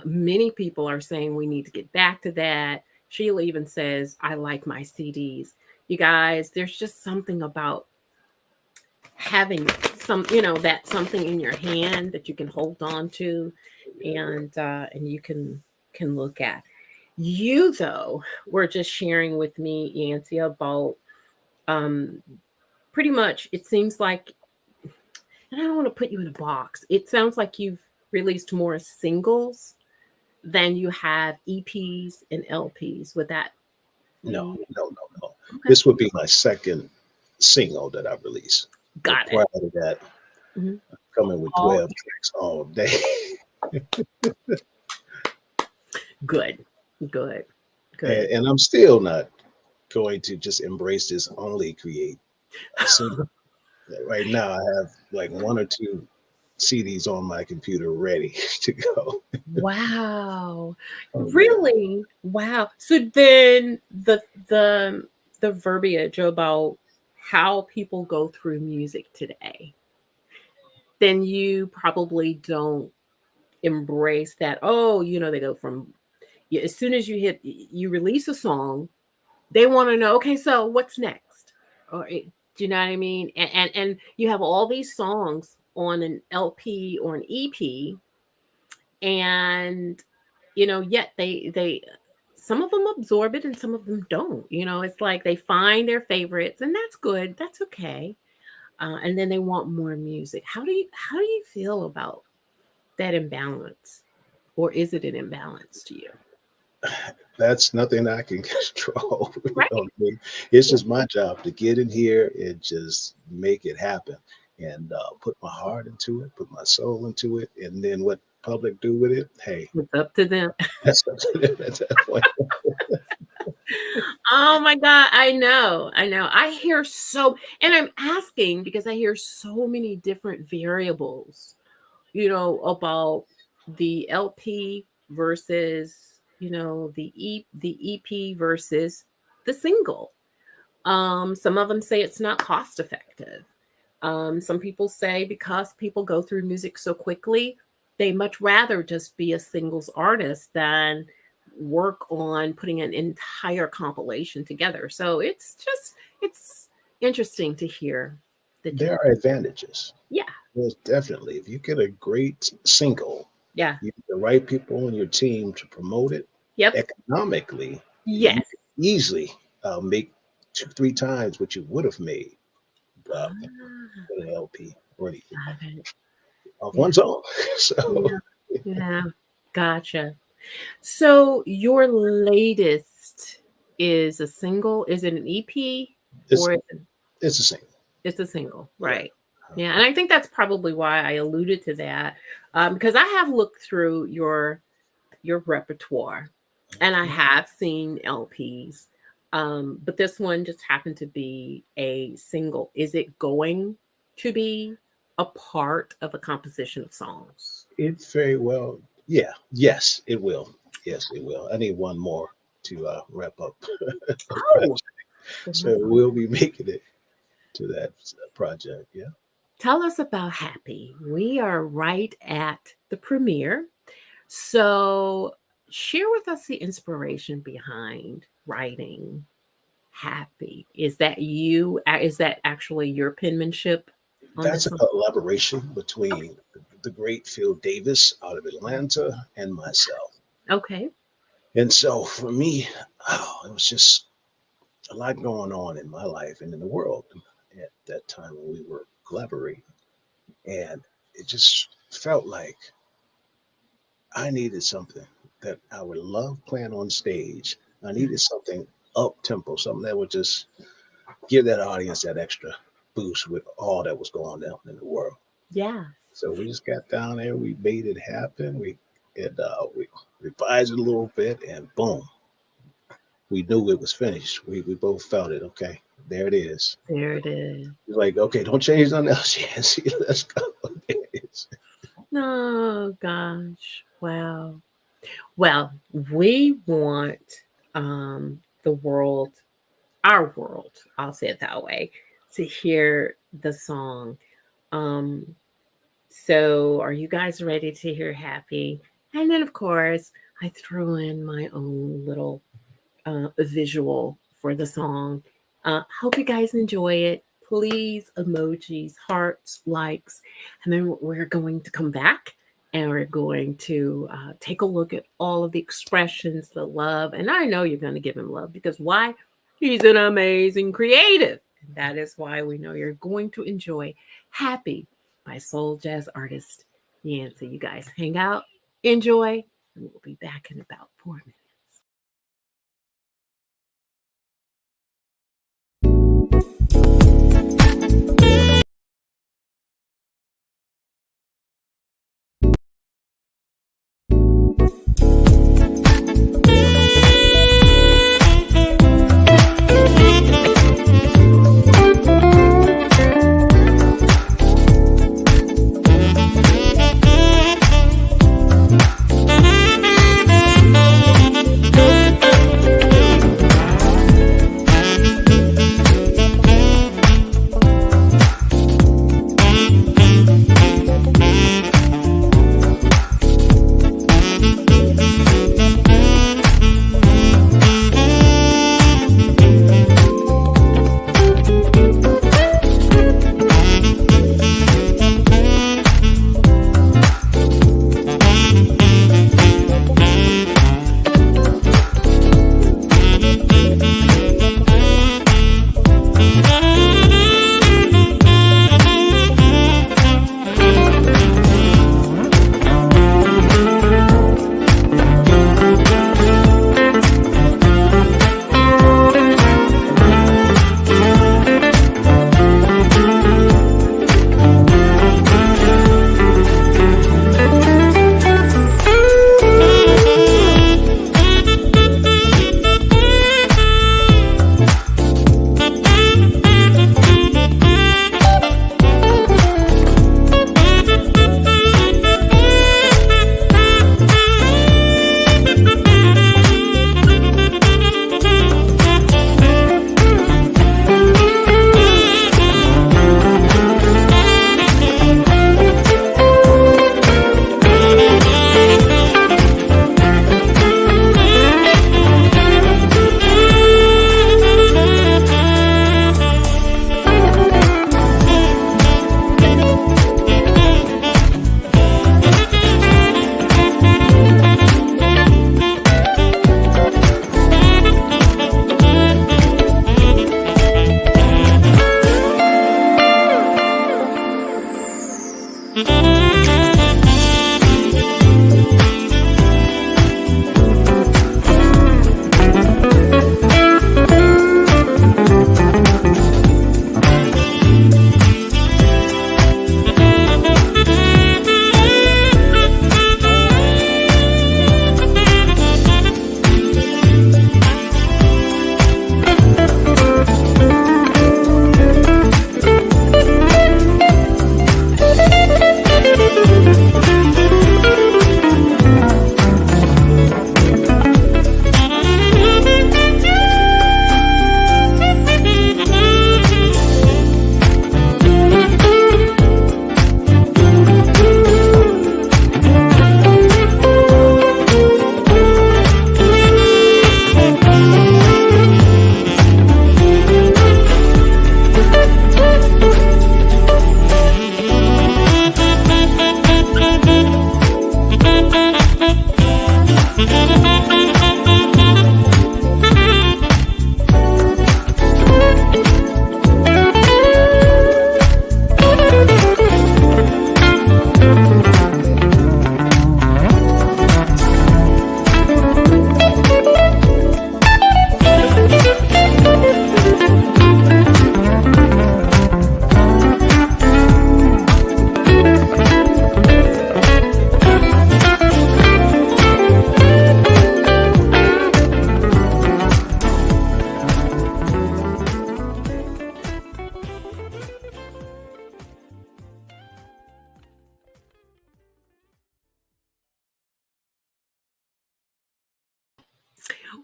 many people are saying we need to get back to that. Sheila even says, I like my CDs. You guys, there's just something about having some, that something in your hand that you can hold on to and you can look at. You though were just sharing with me, Yancyy, about um pretty much it seems like, and I don't want to put you in a box. It sounds like you've released more singles than you have EPs and LPs. Would that No, be no, no, no. okay? This would be my second single that I released. But Got it. prior to that, Mhm. coming with All 12 tracks all day. good, good, and, good. and I'm still not going to just embrace this only create a single. Right now, I have like one or two CDs on my computer ready to go. Wow. Oh, yeah. Really? Wow. So then the verbiage about how people go through music today, then you probably don't embrace that. Oh, they go from, yeah, as soon as you release a song, they want to know, okay, so what's next? Do you know what I mean? And you have all these songs on an LP or an EP, and yet they some of them absorb it and some of them don't. It's like they find their favorites, and that's good, that's okay. And then they want more music. How do you feel about that imbalance, or is it an imbalance to you? That's nothing I can control. Right. I mean, it's Yeah. just my job to get in here and just make it happen and put my heart into it, put my soul into it. And then what public do with it, hey, It's up to them. that's up to them at that point. Oh my God, I know. I hear so, and I'm asking because I hear so many different variables, about the LP versus, the EP versus the single. Some of them say it's not cost effective. Some people say because people go through music so quickly, they much rather just be a singles artist than work on putting an entire compilation together. So it's interesting to hear the There difference. are advantages. Yeah, There's definitely, if you get a great single, yeah, you get the right people on your team to promote it yep, economically, you yes. can easily make two, three times what you would have made uh, Ah, with an LP or an EP got it. of Yeah, one's own. So yeah, yeah. Gotcha. So your latest is a single? Is it an EP it's or it's the same. it's a single? Yeah. Right. Yeah, and I think that's probably why I alluded to that, because I have looked through your repertoire, and I Mhm. have seen LPs, but this one just happened to be a single. Is it going to be a part of a composition of songs? It very well, yeah, yes, it will. Yes, it will. I need one more to wrap up the Oh, project. So we'll be making it to that project. Yeah. tell us about Happy. We are right at the premiere. So, share with us the inspiration behind writing Happy. Is that you? Is that actually your penmanship on That's this a song? collaboration Okay. between the great Phil Davis out of Atlanta and myself. Okay. And so for me, it was just a lot going on in my life and in the world at that time when we were collaborating. And it just felt like I needed something that I would love playing on stage. I Yeah. needed something up tempo, something that would just give that audience that extra boost with all that was going on in the world. Yeah. So we just got down there, we made it happen. We And we revised it a little bit, and boom, we knew it was finished. We both felt it. Okay, there it is. There it is. It's like, okay, don't change nothing else, Yancyy. Let's go. There it is. Oh gosh. Wow. Well, we want the world, our world, I'll say it that way, to hear the song. Um, so are you guys ready to hear Happy? And then of course, I threw in my own little visual for the song. Hope you guys enjoy it. Please, emojis, hearts, likes. And then we're going to come back and we're going to take a look at all of the expressions, the love. And I know you're going to give him love because why? He's an amazing creative. And that is why we know you're going to enjoy Happy by soul jazz artist Yancyy. You guys hang out, enjoy, and we'll be back in about 4 minutes.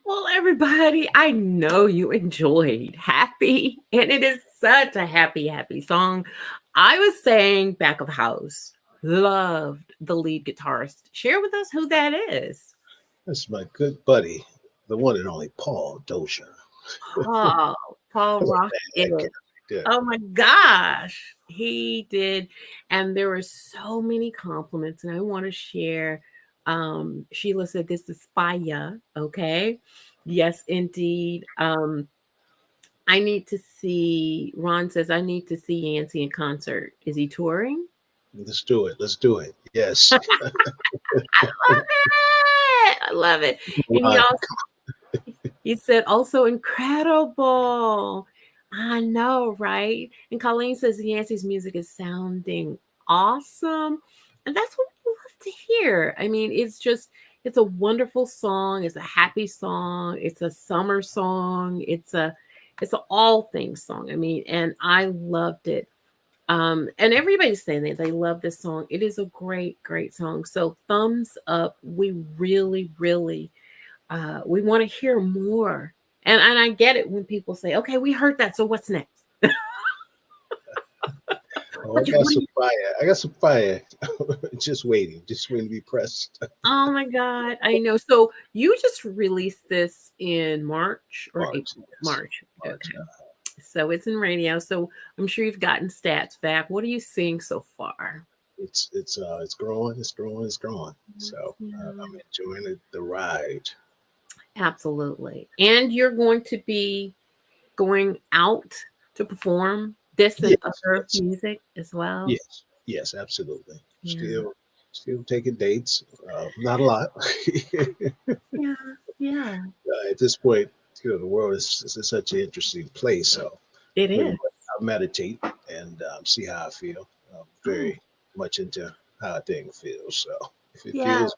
Well, everybody, I know you enjoyed Happy, and it is such a happy, happy song. I was saying back of house, loved the lead guitarist. Share with us who that is. That's my good buddy, the one and only Paul Dozier. Paul, Paul That's a Rock it. bad cat right there. Oh my gosh, he did. And there were so many compliments, and I want to share. Sheila said, "This is fire." Okay. Yes, indeed. I need to see, Ron says, I need to see Yancyy in concert. Is he touring? Let's do it. Let's do it. Yes. I love it. I love it. And he Ron, also, he said, also incredible. I know, right? And Colleen says Yancy's music is sounding awesome. And that's what we love to hear. I mean, it's a wonderful song. It's a happy song. It's a summer song. It's an all things song. I mean, and I loved it. And everybody's saying that they love this song. It is a great, great song. So thumbs up. We really, really we want to hear more. And I get it when people say, okay, we heard that. So what's next? oh, I What you, got what do some you, fire. I got some fire. Just waiting to be pressed. oh my God, I know. So you just released this in March or March, April? yes. March. March. Okay. So it's in radio. So I'm sure you've gotten stats back. What are you seeing so far? It's growing. It's growing. It's growing. So Yeah. I'm enjoying the ride. Absolutely. And you're going to be going out to perform this and Yes. other Yes. music as well. Yes. Yes. Absolutely. Yeah. Still taking dates. Not a lot. Yeah. Yeah. At this point, the world is such an interesting place. So It pretty is. much I meditate and see how I feel. I'm Oh, very much into how a thing feels. So if it yeah. feels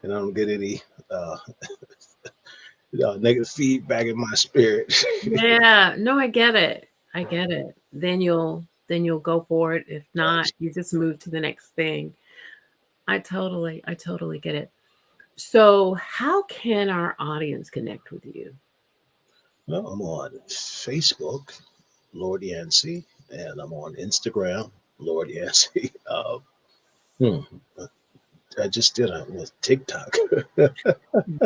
and I don't get any uh, negative feedback in my spirit, Yeah. No, I get it. I get it. Then you'll go for it. If not, you just move to the next thing. I totally get it. So how can our audience connect with you? well, I'm on Facebook, Lord Yancyy, and I'm on Instagram, Lord Yancyy. Hmm, I just did a with TikTok.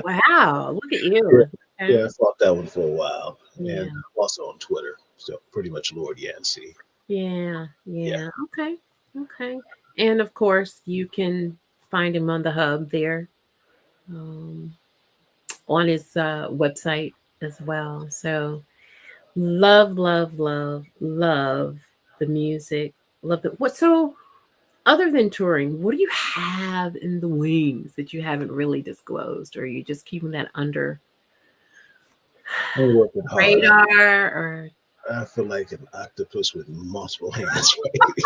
Wow, look at yeah, you. Okay. yeah, I fought that one for a while, and Yeah. I'm also on Twitter. So pretty much Lord Yancyy. Yeah. Yeah. Yeah. Okay. Okay. And of course, you can find him on the hub there, um, on his website as well. So love, love, love, love the music. Love the what so other than touring, what do you have in the wings that you haven't really disclosed? Or are you just keeping that under I'm working hard. radar or I feel like an octopus with multiple hands. Right?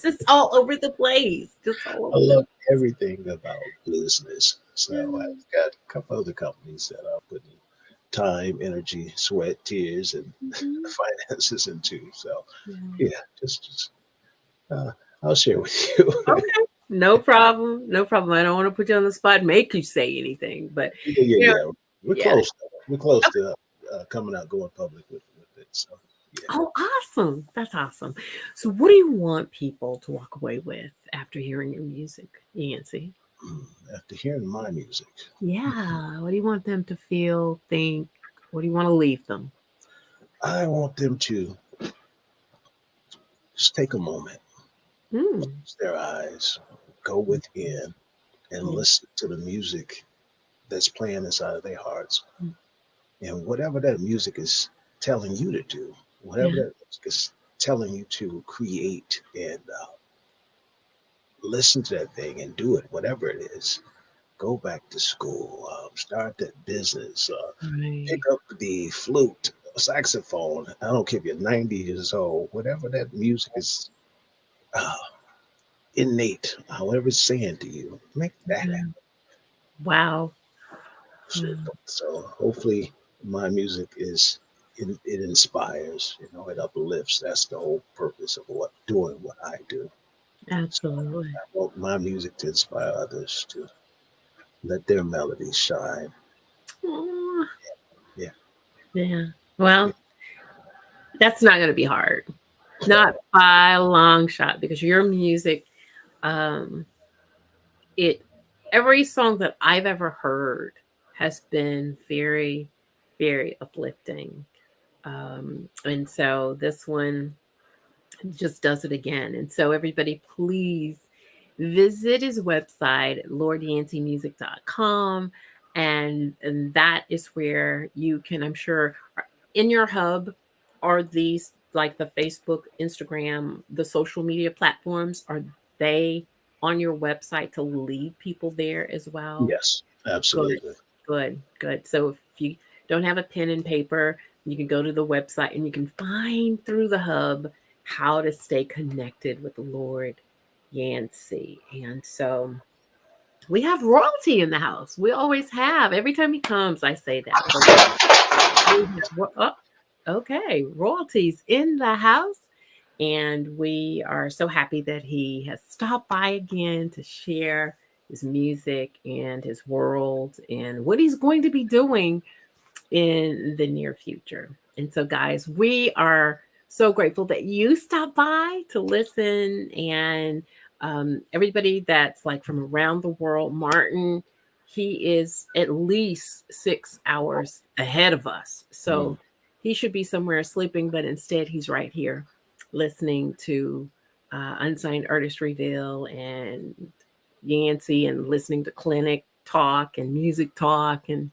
just all over the place? Just all I over the love everything about business. So yeah. I've got a couple other companies that are putting time, energy, sweat, tears, and Mhm. finances into. So Yeah. yeah, just uh, I'll share with you. Okay. No problem. No problem. I don't want to put you on the spot, make you say anything, but Yeah, yeah, you know, yeah. We're yeah. close. We're close to coming out, going public with it. So yeah. Oh, awesome. That's awesome. So what do you want people to walk away with after hearing your music, Yancy? After hearing my music, Yeah. What do you want them to feel, think? What do you want to leave them? I want them to just take a moment, Mm. close their eyes, go within, and Yeah. listen to the music that's playing inside of their hearts. Mm. And whatever that music is telling you to do, whatever Yeah. that music is telling you to create and listen to that thing and do it, whatever it is, go back to school, start that business, pick Right. up the flute, saxophone. I don't care if you're 90 years old, whatever that music is uh, innate, however it's saying to you, make that happen. Yeah. Wow. So, Wow. so hopefully my music it inspires, it uplifts. That's the whole purpose of what I do. So Absolutely. I want my music to inspire others to let their melodies shine. Yeah. Well, that's not going to be hard. Not by a long shot, because your music, um, it every song that I've ever heard has been very, very uplifting. And so this one just does it again. And so everybody, please visit his website, lordyancymusic.com. And that is where you can, I'm sure, in your hub are these, like the Facebook, Instagram, the social media platforms, are they on your website to lead people there as well? Yes, Good, absolutely. good, good. So if you don't have a pen and paper, you can go to the website and you can find through the hub how to stay connected with the Lord Yancyy. And so we have royalty in the house. We always have. Every time he comes, I say that. But oh, okay, royalties in the house. And we are so happy that he has stopped by again to share his music and his world and what he's going to be doing in the near future. And so, guys, we are so grateful that you stopped by to listen. And everybody that's like from around the world, Martin, he is at least 6 hours ahead of us. Mm. So he should be somewhere sleeping, but instead he's right here listening to Unsigned Artist Reveal and Yancyy, and listening to clinic talk and music talk and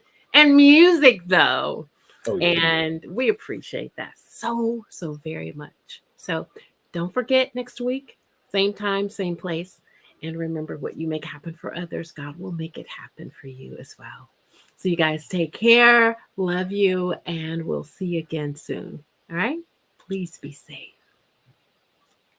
music though. Oh yeah. And we appreciate that so, so very much. So don't forget, next week, same time, same place. And remember, what you make happen for others, God will make it happen for you as well. So you guys take care, love you, and we'll see you again soon. All right? Please be safe.